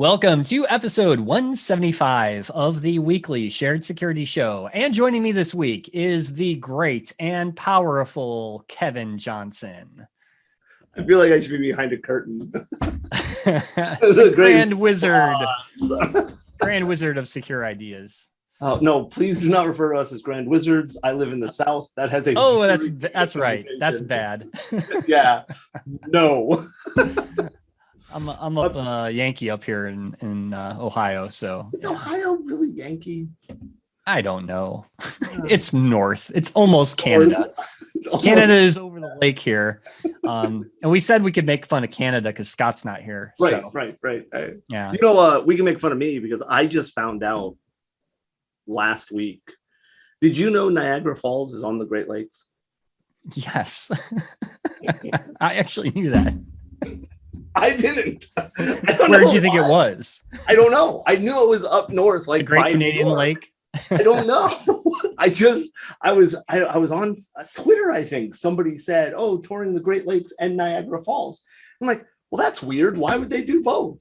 Welcome to episode 175 of the weekly Shared Security Show. And joining me this week is the great and powerful Kevin Johnson. I feel like I should be behind a curtain. The Grand Wizard. Grand Wizard of Secure Ideas. Oh, no, please do not refer to us as Grand Wizards. I live in the South. That has a that's right. That's bad. Yeah. No. I'm up Yankee up here in Ohio, so is Ohio really Yankee? I don't know. It's north. It's almost Canada. Canada is over the lake here, and we said we could make fun of Canada because Scott's not here. Right, so. right. Yeah. You know, we can make fun of me because I just found out last week. Did you know Niagara Falls is on the Great Lakes? Yes, I actually knew that. I didn't. Where did you think it was? I don't know. I knew it was up north, like the Great Canadian Lake. I don't know. I was on Twitter. I think somebody said, "Oh, touring the Great Lakes and Niagara Falls." I'm like, well, that's weird. Why would they do both?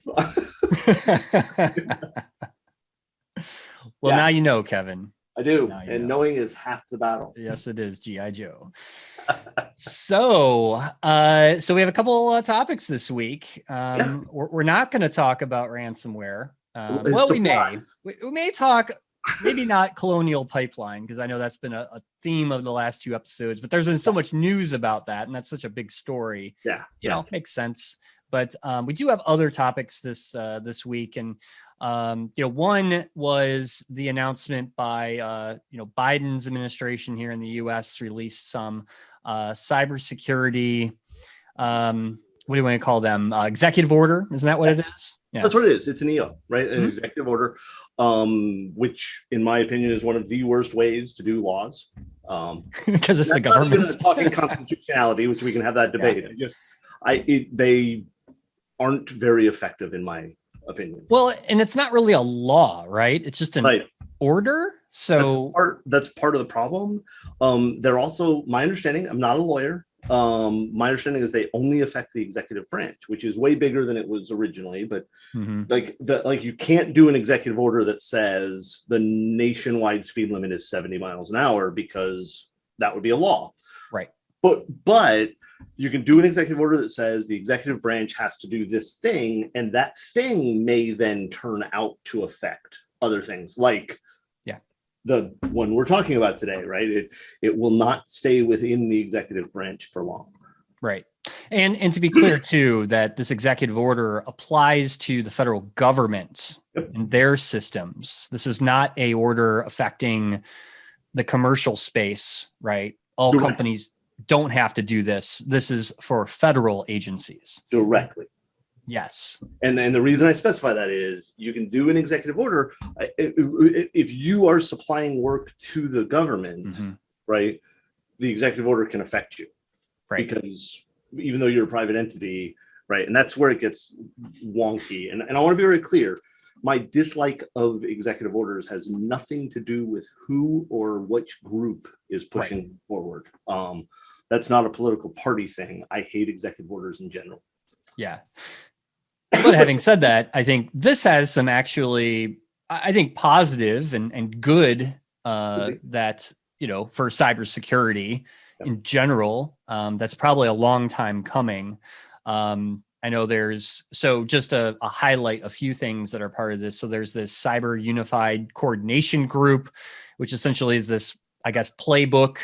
Well, now you know, Kevin. I do, and knowing is half the battle. Yes, it is, G.I. Joe. So we have a couple topics this week. We're not going to talk about ransomware. We may talk, maybe not Colonial Pipeline, because I know that's been a theme of the last two episodes. But there's been so much news about that, and that's such a big story. Yeah, makes sense. But we do have other topics this week, and one was the announcement by Biden's administration here in the U.S. released some cybersecurity. What do you want to call them? Executive order? Isn't that what it is? Yeah, that's what it is. It's an EO, right? An executive order, which, in my opinion, is one of the worst ways to do laws. Because it's the government. Not even talking constitutionality, which we can have that debate. Yeah. They aren't very effective, in my opinion. Well, and it's not really a law, right? It's just an order. So that's part of the problem. They're also, my understanding, I'm not a lawyer. My understanding is they only affect the executive branch, which is way bigger than it was originally. But like you can't do an executive order that says the nationwide speed limit is 70 miles an hour, because that would be a law. Right. But you can do an executive order that says the executive branch has to do this thing, and that thing may then turn out to affect other things, like the one we're talking about today, right? It will not stay within the executive branch for long. Right. And to be clear, too, that this executive order applies to the federal government and their systems. This is not a order affecting the commercial space, right? All companies don't have to do this. This is for federal agencies. Directly. Yes. And the reason I specify that is you can do an executive order if you are supplying work to the government, right? The executive order can affect you, right? Because even though you're a private entity, right? And that's where it gets wonky. And I want to be very clear. My dislike of executive orders has nothing to do with who or which group is pushing forward. That's not a political party thing. I hate executive orders in general. Yeah. But having said that, I think this has some actually, I think, positive and good that, for cybersecurity in general, that's probably a long time coming. I know just a highlight a few things that are part of this. So there's this Cyber Unified Coordination Group, which essentially is this, I guess, playbook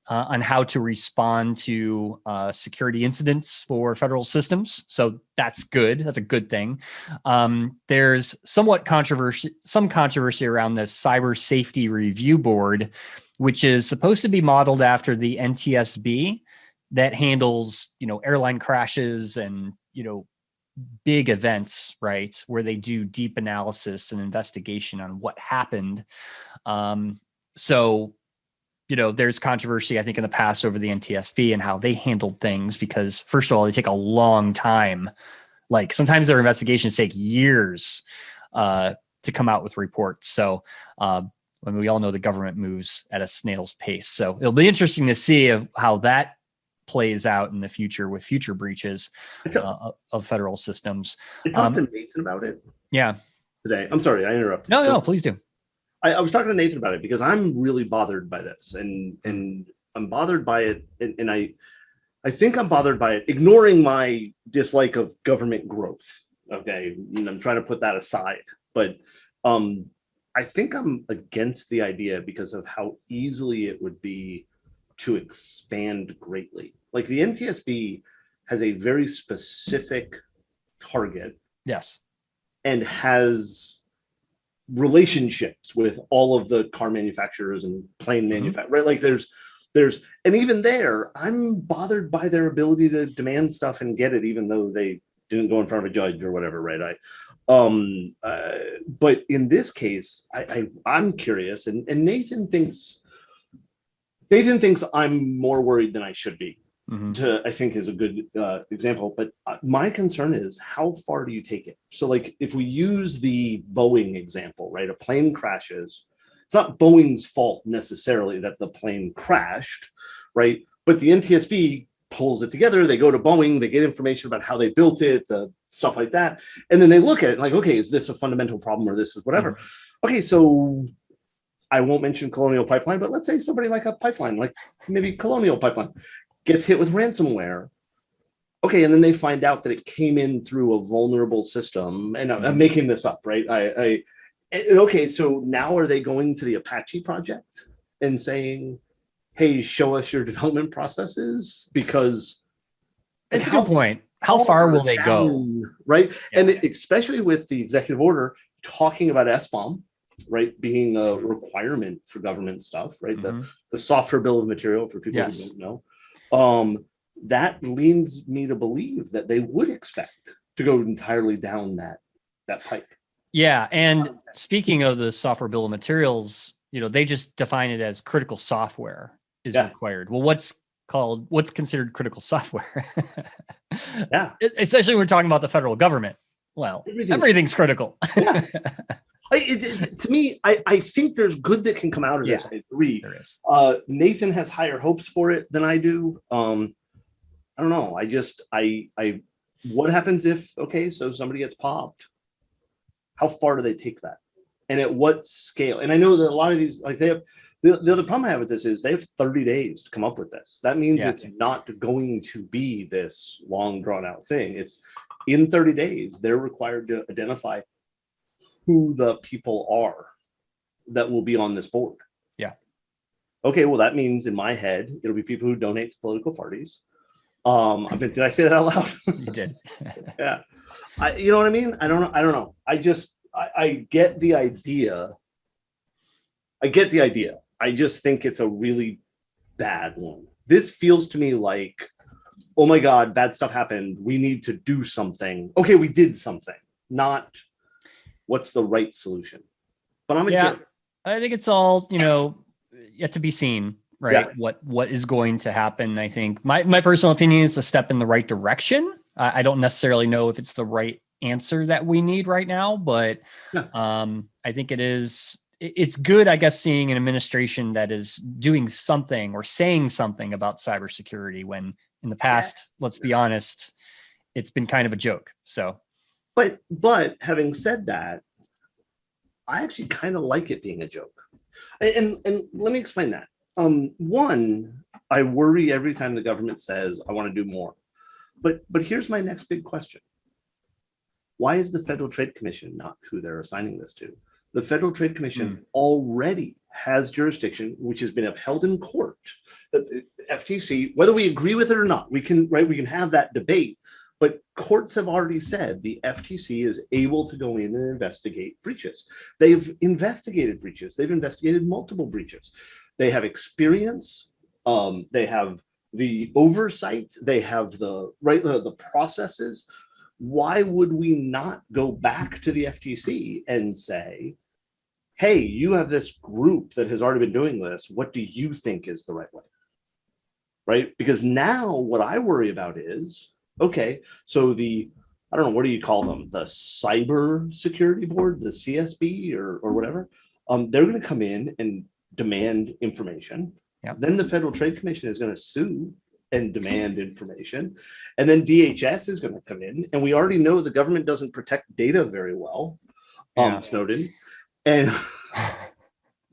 on how to respond to security incidents for federal systems. So that's good. That's a good thing. There's some controversy around this Cyber Safety Review Board, which is supposed to be modeled after the NTSB that handles, airline crashes and, big events, right? Where they do deep analysis and investigation on what happened. There's controversy, I think, in the past over the NTSB and how they handled ththings, because first of all, they take a long time. Like sometimes their investigations take years to come out with reports. So we all know the government moves at a snail's pace. So it'll be interesting to see how that plays out in the future with future breaches of federal systems. I talked to Nathan about it. Yeah. today. I'm sorry, I interrupted. No, please do. I was talking to Nathan about it because I'm really bothered by this, and I'm bothered by it, and I think I'm bothered by it, ignoring my dislike of government growth. Okay, and I'm trying to put that aside, but I think I'm against the idea because of how easily it would be to expand greatly. Like the NTSB has a very specific target. Yes. And has relationships with all of the car manufacturers and plane manufacturers, right? Like there's, and even there, I'm bothered by their ability to demand stuff and get it, even though they didn't go in front of a judge or whatever, right? But in this case, I'm curious, and Nathan thinks I'm more worried than I should be. I think is a good example, but my concern is how far do you take it? So like if we use the Boeing example, right? A plane crashes. It's not Boeing's fault necessarily that the plane crashed, right? But the NTSB pulls it together. They go to Boeing, they get information about how they built it, stuff like that. And then they look at it like, okay, is this a fundamental problem or this is whatever? Okay, so I won't mention Colonial Pipeline, but let's say somebody like a pipeline, like maybe Colonial Pipeline, gets hit with ransomware. Okay, and then they find out that it came in through a vulnerable system. And I'm making this up, right? Okay, so now are they going to the Apache project and saying, hey, show us your development processes? Because it's a good point. How far will they go? Right. Yeah. And especially with the executive order talking about SBOM, right, being a requirement for government stuff, right? The software bill of material for people who don't know. That leads me to believe that they would expect to go entirely down that pipe. Yeah, and speaking of the software bill of materials, they just define it as critical software is required. Well, what's considered critical software? Yeah, especially when we're talking about the federal government. Well, everything's critical. Yeah. To me, I think there's good that can come out of this. I agree. There is. Nathan has higher hopes for it than I do. I don't know. What happens if, okay, so somebody gets popped? How far do they take that? And at what scale? And I know that a lot of these, like they have, the other problem I have with this is they have 30 days to come up with this. That means it's not going to be this long drawn out thing. It's in 30 days, they're required to identify who the people are that will be on this board. Yeah. Okay, well, that means in my head, it'll be people who donate to political parties. Did I say that out loud? You did. Yeah. You know what I mean? I don't know. I get the idea. I just think it's a really bad one. This feels to me like, oh my God, bad stuff happened. We need to do something. Okay, we did something. Not what's the right solution. But I'm a jerk. I think it's all, yet to be seen, right? Yeah. What is going to happen? I think my personal opinion is a step in the right direction. I don't necessarily know if it's the right answer that we need right now, but I think it's good, I guess, seeing an administration that is doing something or saying something about cybersecurity when in the past, let's be honest, it's been kind of a joke. So, but having said that, I actually kind of like it being a joke. And let me explain that. One, I worry every time the government says, I want to do more. But here's my next big question. Why is the Federal Trade Commission not who they're assigning this to? The Federal Trade Commission already has jurisdiction, which has been upheld in court. The FTC, whether we agree with it or not, we can have that debate. But courts have already said the FTC is able to go in and investigate breaches. They've investigated breaches. They've investigated multiple breaches. They have experience. They have the oversight. They have the processes. Why would we not go back to the FTC and say, hey, you have this group that has already been doing this. What do you think is the right way? Right? Because now what I worry about is, okay, so I don't know, what do you call them? The Cybersecurity Board, the CSB or whatever. They're going to come in and demand information. Yep. Then the Federal Trade Commission is going to sue and demand information. And then DHS is going to come in, and we already know the government doesn't protect data very well, Snowden. And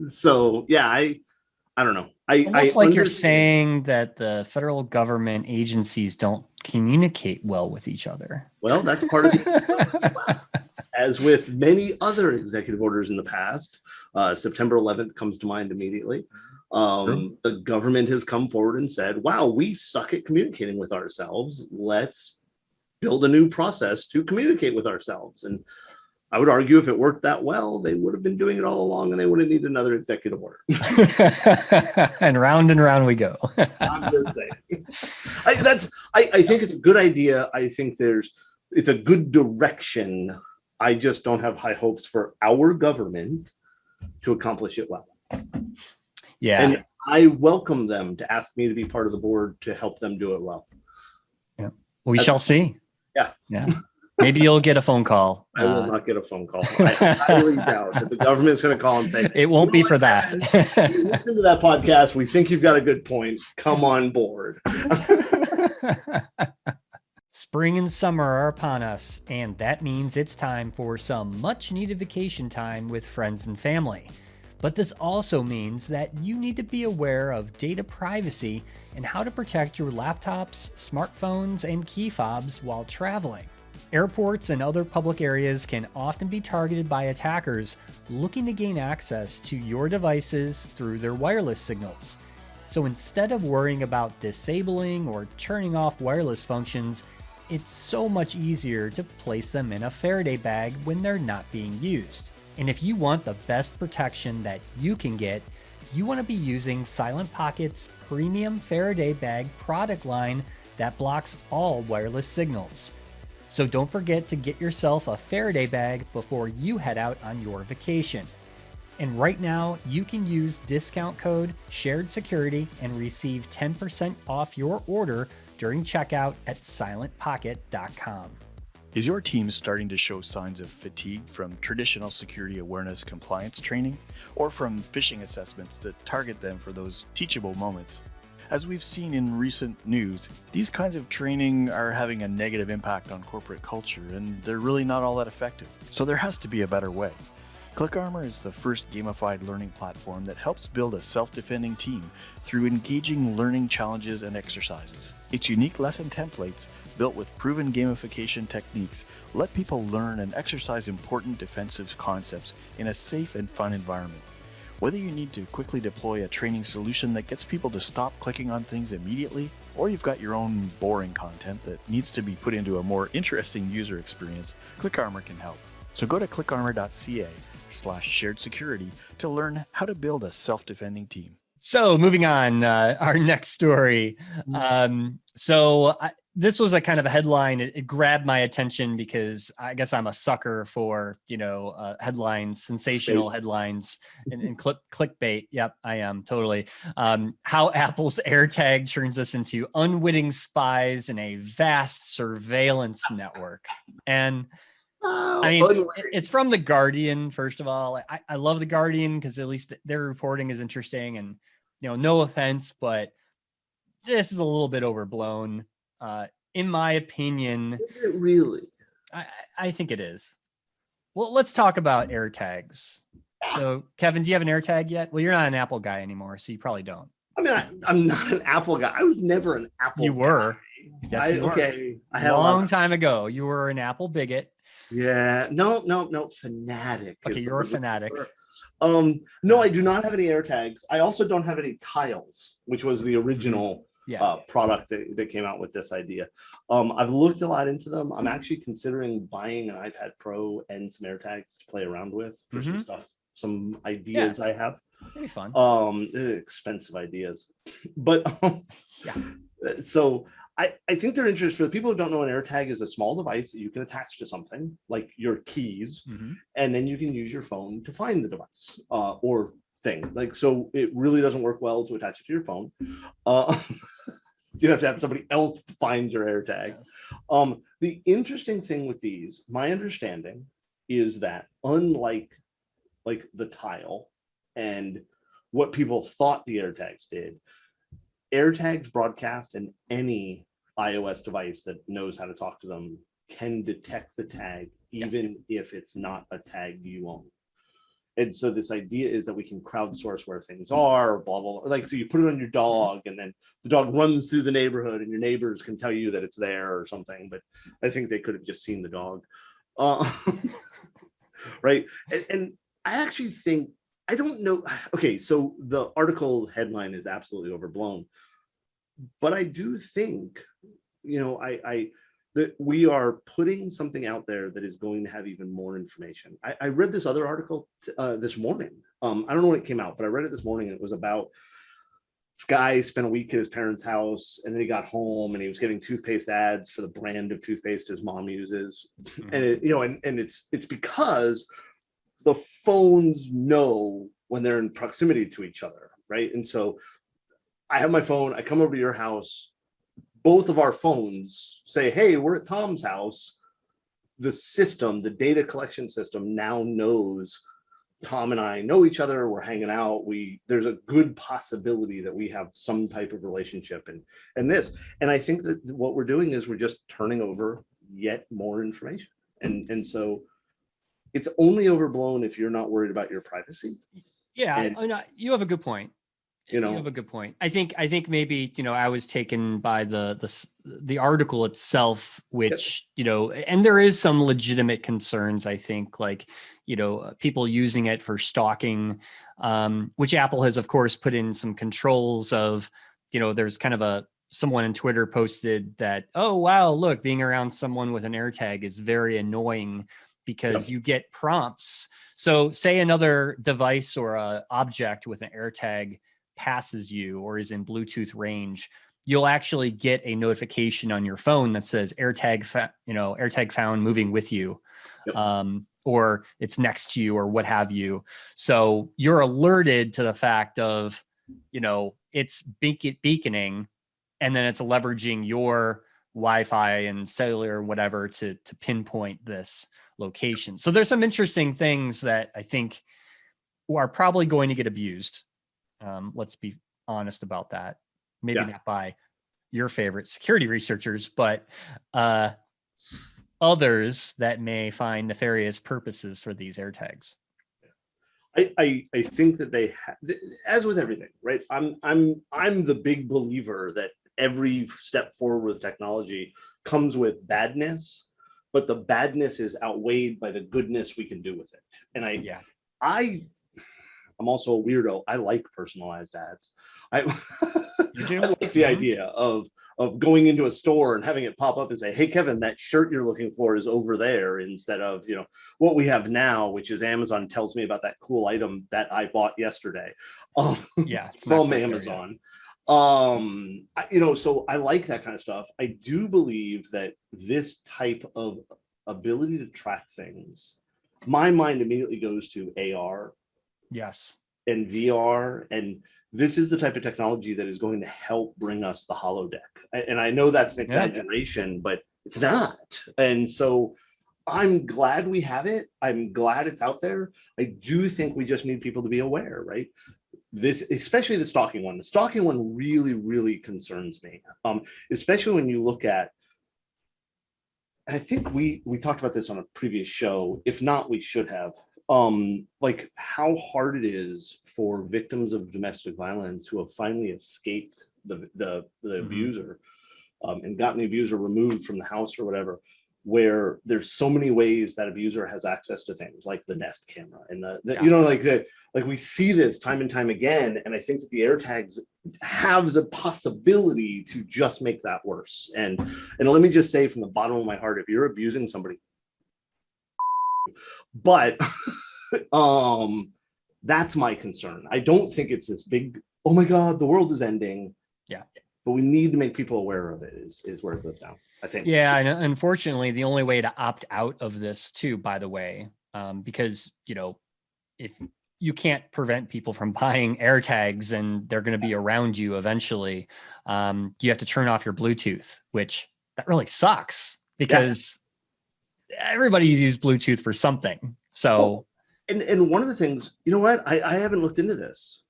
so, yeah, I don't know. Almost like you're saying that the federal government agencies don't communicate well with each other. Well, that's part of it. As with many other executive orders in the past, September 11th comes to mind immediately. The government has come forward and said, wow, we suck at communicating with ourselves. Let's build a new process to communicate with ourselves. And I would argue if it worked that well, they would have been doing it all along and they wouldn't need another executive order. And round we go. I'm just saying. I think it's a good idea. I think it's a good direction. I just don't have high hopes for our government to accomplish it well. Yeah. And I welcome them to ask me to be part of the board to help them do it well. Yeah. We shall see. Yeah. Yeah. Maybe you'll get a phone call. I will not get a phone call. I highly doubt that the government's going to call and say, it won't be for that. Listen to that podcast. We think you've got a good point. Come on board. Spring and summer are upon us, and that means it's time for some much needed vacation time with friends and family. But this also means that you need to be aware of data privacy and how to protect your laptops, smartphones, and key fobs while traveling. Airports and other public areas can often be targeted by attackers looking to gain access to your devices through their wireless signals. So instead of worrying about disabling or turning off wireless functions, it's so much easier to place them in a Faraday bag when they're not being used. And if you want the best protection that you can get, you want to be using Silent Pocket's premium Faraday bag product line that blocks all wireless signals. So don't forget to get yourself a Faraday bag before you head out on your vacation. And right now, you can use discount code SharedSecurity and receive 10% off your order during checkout at silentpocket.com. Is your team starting to show signs of fatigue from traditional security awareness compliance training, or from phishing assessments that target them for those teachable moments? As we've seen in recent news, these kinds of training are having a negative impact on corporate culture, and they're really not all that effective. So there has to be a better way. ClickArmor is the first gamified learning platform that helps build a self-defending team through engaging learning challenges and exercises. Its unique lesson templates, built with proven gamification techniques, let people learn and exercise important defensive concepts in a safe and fun environment. Whether you need to quickly deploy a training solution that gets people to stop clicking on things immediately, or you've got your own boring content that needs to be put into a more interesting user experience, ClickArmor can help. So go to clickarmor.ca/sharedsecurity to learn how to build a self-defending team. So moving on, our next story. This was a kind of a headline. It grabbed my attention because I guess I'm a sucker for, headlines, sensational headlines and clickbait. Yep, I am totally. How Apple's AirTag turns us into unwitting spies in a vast surveillance network. And I mean, it's from The Guardian, first of all. I love The Guardian because at least their reporting is interesting, and, no offense, but this is a little bit overblown. In my opinion. Is it really? I think it is. Well, let's talk about AirTags. So, Kevin, do you have an AirTag yet? Well, you're not an Apple guy anymore, so you probably don't. I mean, I'm not an Apple guy. I was never an Apple guy. You were. Yes, you were. Okay. I had a long time ago. You were an Apple bigot. Yeah. No. Fanatic. Okay, you're a fanatic. No, I do not have any AirTags. I also don't have any Tiles, which was the original product that came out with this idea. I've looked a lot into them. I'm actually considering buying an iPad Pro and some AirTags to play around with for some stuff, some ideas I have. It'd be fun. Expensive ideas, but so I think they're interesting. For the people who don't know, an AirTag is a small device that you can attach to something like your keys, and then you can use your phone to find the device or thing. Like, so it really doesn't work well to attach it to your phone. You have to have somebody else find your AirTag. Yes. The interesting thing with these, my understanding, is that unlike the Tile and what people thought the AirTags did, AirTags broadcast, and any iOS device that knows how to talk to them can detect the tag, even if it's not a tag you own. And so this idea is that we can crowdsource where things are, blah, blah, blah. Like, so you put it on your dog and then the dog runs through the neighborhood and your neighbors can tell you that it's there or something. But I think they could have just seen the dog. Right. And I actually think, I don't know. Okay, so the article headline is absolutely overblown. But I do think, that we are putting something out there that is going to have even more information. I read this other article this morning. I don't know when it came out, but I read it this morning, and it was about this guy spent a week at his parents' house, and then he got home and he was getting toothpaste ads for the brand of toothpaste his mom uses. And it's because the phones know when they're in proximity to each other, right? And so I have my phone, I come over to your house, both of our phones say, hey, we're at Tom's house. The system, the data collection system now knows Tom and I know each other, we're hanging out, there's a good possibility that we have some type of relationship and this. And I think that what we're doing is we're just turning over yet more information. And so it's only overblown if you're not worried about your privacy. Yeah, you have a good point. You have a good point. I think maybe, I was taken by the article itself, which, and there is some legitimate concerns, I think, like, people using it for stalking, which Apple has, of course, put in some controls of, there's kind of someone on Twitter posted that, oh, wow, look, being around someone with an AirTag is very annoying because you get prompts. So say another device or a object with an AirTag passes you or is in Bluetooth range, you'll actually get a notification on your phone that says AirTag found moving with you, or it's next to you or what have you. So you're alerted to the fact of, it's beaconing, and then it's leveraging your Wi-Fi and cellular or whatever to pinpoint this location. So there's some interesting things that I think are probably going to get abused. Let's be honest about that. Maybe not by your favorite security researchers, but others that may find nefarious purposes for these AirTags. I think that they as with everything, right? I'm the big believer that every step forward with technology comes with badness, but the badness is outweighed by the goodness we can do with it. And I'm also a weirdo. I like personalized ads. You do? I like the idea of going into a store and having it pop up and say, hey, Kevin, that shirt you're looking for is over there, instead of, what we have now, which is Amazon tells me about that cool item that I bought yesterday. From Amazon. So I like that kind of stuff. I do believe that this type of ability to track things, my mind immediately goes to AR. Yes. And VR. And this is the type of technology that is going to help bring us the holodeck. And I know that's an exaggeration, but it's not. And so I'm glad we have it. I'm glad it's out there. I do think we just need people to be aware, right? This, especially the stalking one. The stalking one really, really concerns me. Especially when you look at, I think we talked about this on a previous show. If not, we should have. Like how hard it is for victims of domestic violence who have finally escaped the abuser, and gotten the abuser removed from the house or whatever, where there's so many ways that abuser has access to things like the Nest camera and like we see this time and time again. And I think that the AirTags have the possibility to just make that worse. And let me just say from the bottom of my heart, if you're abusing somebody, but that's my concern. I don't think it's this big, oh my God, the world is ending. Yeah. But we need to make people aware of it is where it goes down, I think. Yeah. And unfortunately, the only way to opt out of this too, by the way, because, if you can't prevent people from buying AirTags and they're going to be around you eventually, you have to turn off your Bluetooth, which that really sucks because everybody uses Bluetooth for something. So, and one of the things, you know what, I haven't looked into this.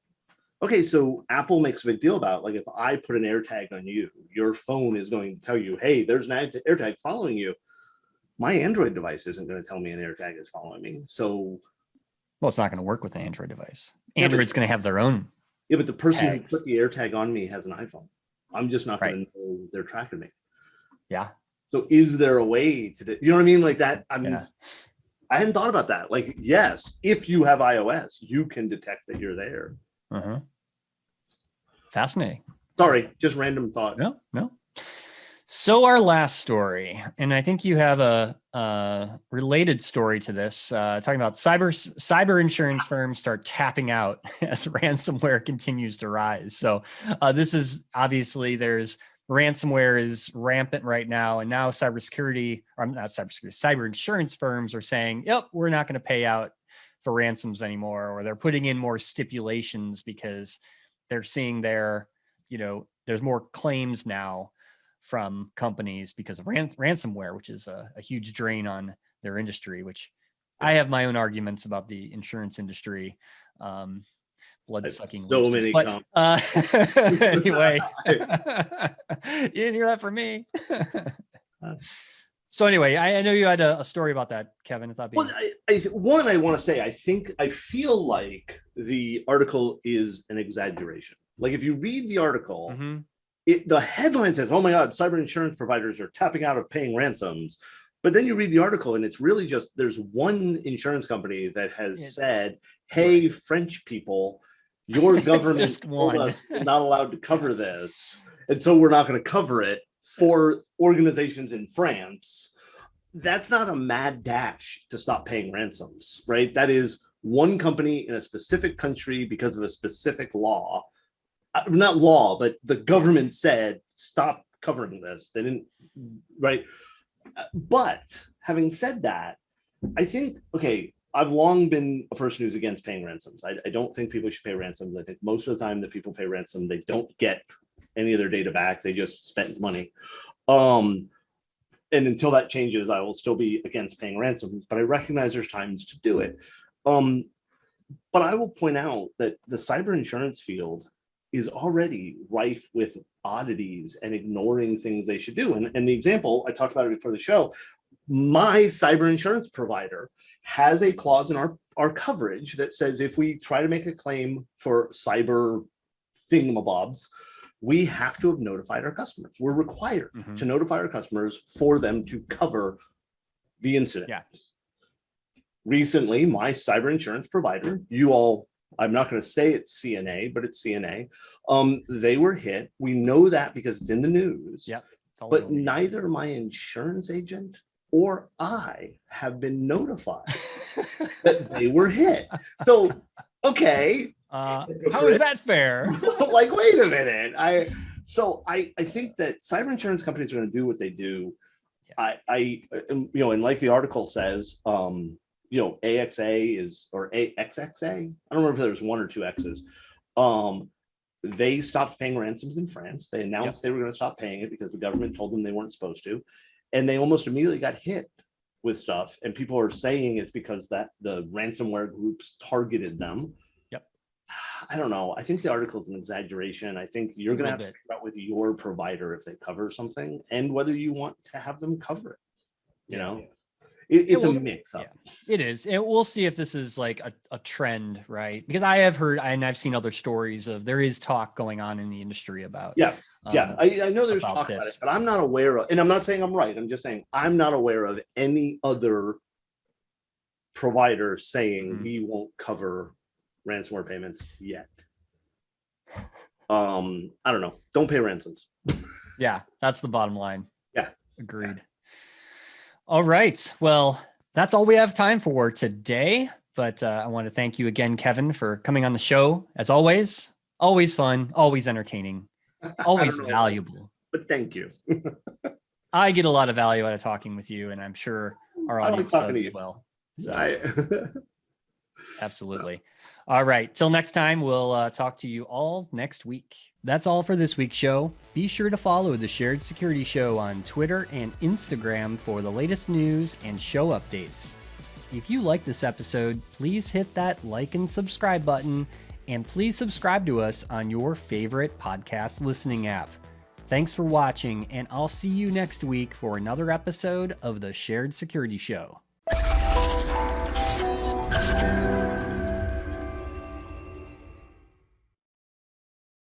Okay, so Apple makes a big deal about, like, if I put an AirTag on you, your phone is going to tell you, hey, there's an AirTag following you. My Android device isn't going to tell me an AirTag is following me. So, well, it's not going to work with an Android device. Yeah, Android's going to have their own. Yeah, but the person tags. who put the AirTag on me has an iPhone. I'm just not going Right. to know they're tracking me. Yeah. So is there a way to do, you know what I mean? Like that. Yeah. I hadn't thought about that. Like, yes, if you have iOS, you can detect that you're there. Uh-huh. Fascinating. Sorry, just random thought. No. So our last story, and I think you have a related story to this, talking about cyber insurance firms start tapping out as ransomware continues to rise. So this is obviously ransomware is rampant right now, and now cyber insurance firms are saying, yep, we're not going to pay out for ransoms anymore, or they're putting in more stipulations because they're seeing there's more claims now from companies because of ransomware, which is a huge drain on their industry, which I have my own arguments about the insurance industry. Blood-sucking so leeches. many But anyway, you didn't hear that from me. So anyway, I know you had a story about that, Kevin. I want to say, I feel like the article is an exaggeration. Like, if you read the article, the headline says, oh my God, cyber insurance providers are tapping out of paying ransoms. But then you read the article and it's really just, there's one insurance company that has said, hey, French people, your government told us we're not allowed to cover this. And so we're not going to cover it for organizations in France. That's not a mad dash to stop paying ransoms, right? That is one company in a specific country because of a specific law. Not law, but the government said, stop covering this. They didn't, right? But having said that, I think, okay, I've long been a person who's against paying ransoms. I don't think people should pay ransoms. I think most of the time that people pay ransom, they don't get any of their data back. They just spent money. And until that changes, I will still be against paying ransoms, but I recognize there's times to do it. But I will point out that the cyber insurance field is already rife with oddities and ignoring things they should do. And the example, I talked about it before the show, my cyber insurance provider has a clause in our coverage that says if we try to make a claim for cyber thingamabobs, we have to have notified our customers. We're required to notify our customers for them to cover the incident. Yeah. Recently, my cyber insurance provider, I'm not going to say it's CNA, but it's CNA. They were hit. We know that because it's in the news. Yep. But neither my insurance agent or I have been notified that they were hit. So, okay. How is that fair? Like, wait a minute. I think that cyber insurance companies are going to do what they do. Yeah. And like the article says, AXA is, or AXXA, I don't remember if there's one or two X's. They stopped paying ransoms in France. They announced they were going to stop paying it because the government told them they weren't supposed to. And they almost immediately got hit with stuff. And people are saying it's because that the ransomware groups targeted them. Yep. I don't know. I think the article is an exaggeration. I think you're going to have to figure out with your provider if they cover something and whether you want to have them cover it. You know? It's a mix up. Yeah, it is. And we'll see if this is like a trend, right? Because I have heard and I've seen other stories of there is talk going on in the industry about. Yeah. I know there's talk about it, but I'm not aware of, and I'm not saying I'm right. I'm just saying I'm not aware of any other provider saying we won't cover ransomware payments yet. I don't know. Don't pay ransoms. Yeah, that's the bottom line. Yeah. Agreed. Yeah. All right. Well, that's all we have time for today. But I want to thank you again, Kevin, for coming on the show. As always fun, always entertaining, always valuable. But thank you. I get a lot of value out of talking with you, and I'm sure our audience does as well. So, absolutely. All right. Till next time, we'll talk to you all next week. That's all for this week's show. Be sure to follow the Shared Security Show on Twitter and Instagram for the latest news and show updates. If you like this episode, please hit that like and subscribe button and please subscribe to us on your favorite podcast listening app. Thanks for watching, and I'll see you next week for another episode of the Shared Security Show.